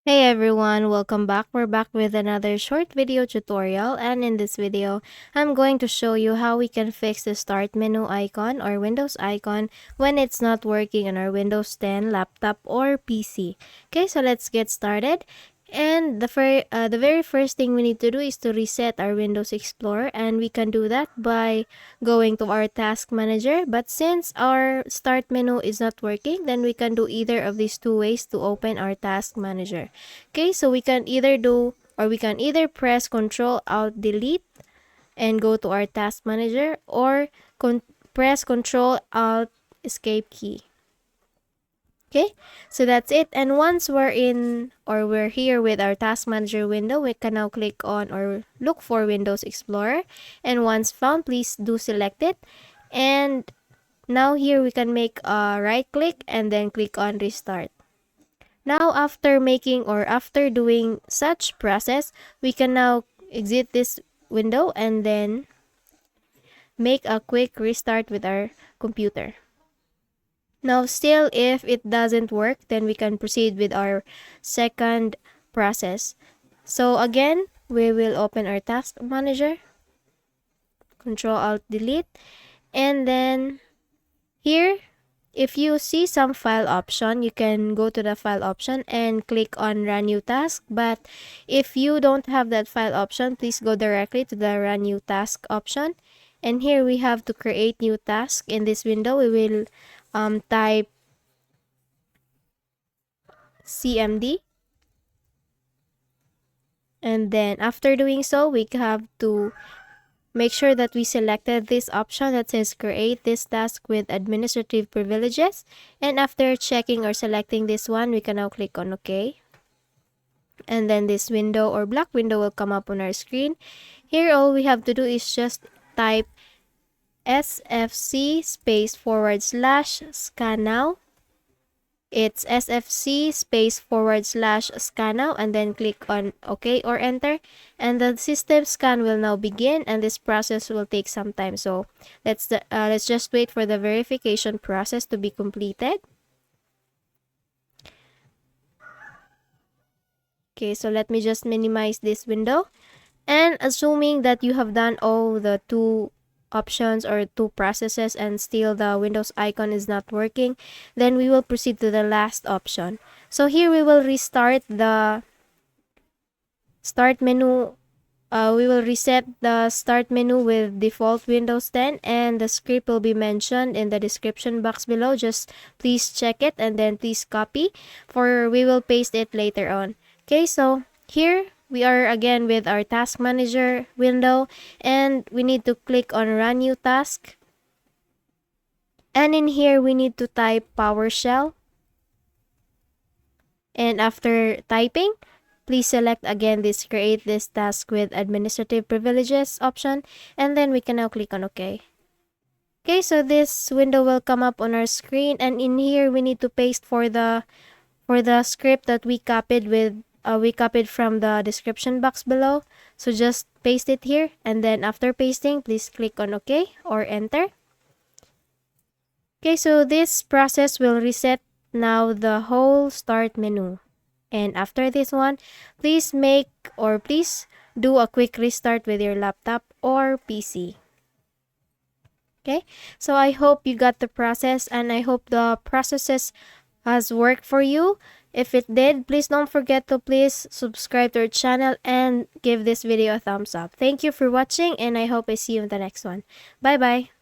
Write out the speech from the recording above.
Hey everyone, welcome back. We're back with another short video tutorial, and in this video, I'm going to show you how we can fix the start menu icon or Windows icon when it's not working on our Windows 10 laptop or PC. Okay, so let's get started. And the very first thing we need to do is to reset our Windows Explorer, and we can do that by going to our task manager. But since our start menu is not working, then we can do either of these two ways to open our task manager. Okay, so we can either press Control Alt Delete and go to our task manager, or press Control Alt Escape key. Okay, so that's it. And once we're here with our task manager window, we can now click on or look for Windows Explorer. And once found, please do select it. And now here we can make a right click and then click on restart. Now after doing such process, we can now exit this window and then make a quick restart with our computer. Now still, if it doesn't work, then we can proceed with our second process. So again, we will open our task manager, Control Alt Delete, and then here, if you see some file option, you can go to the file option and click on Run New Task. But if you don't have that file option, please go directly to the Run New Task option. And here we have to create new task. In this window, we will type CMD. And then after doing so, we have to make sure that we selected this option that says create this task with administrative privileges. And after checking or selecting this one, we can now click on OK. And then this window or black window will come up on our screen. Here, all we have to do is just type SFC /scan now. It's SFC /scan now, and then click on OK or enter, and the system scan will now begin, and this process will take some time. So let's just wait for the verification process to be completed. Okay, so let me just minimize this window, and assuming that you have done all the two options or two processes and still the Windows icon is not working, then we will proceed to the last option. So here we will restart the start menu. We will reset the start menu with default Windows 10, and the script will be mentioned in the description box below. Just please check it and then please copy, for we will paste it later on. Okay, so here we are again with our task manager window, and we need to click on Run New Task. And in here, we need to type PowerShell. And after typing, please select again this create this task with administrative privileges option, and then we can now click on OK. Okay, so this window will come up on our screen, and in here we need to paste for the script that we copied from the description box below. So just paste it here, and then after pasting, please click on OK or enter. Okay, so this process will reset now the whole start menu. And after this one, please do a quick restart with your laptop or PC. Okay, so I hope you got the process, and I hope the processes has worked for you. If it did, please don't forget to please subscribe to our channel and give this video a thumbs up. Thank you for watching, and I hope I see you in the next one. Bye bye.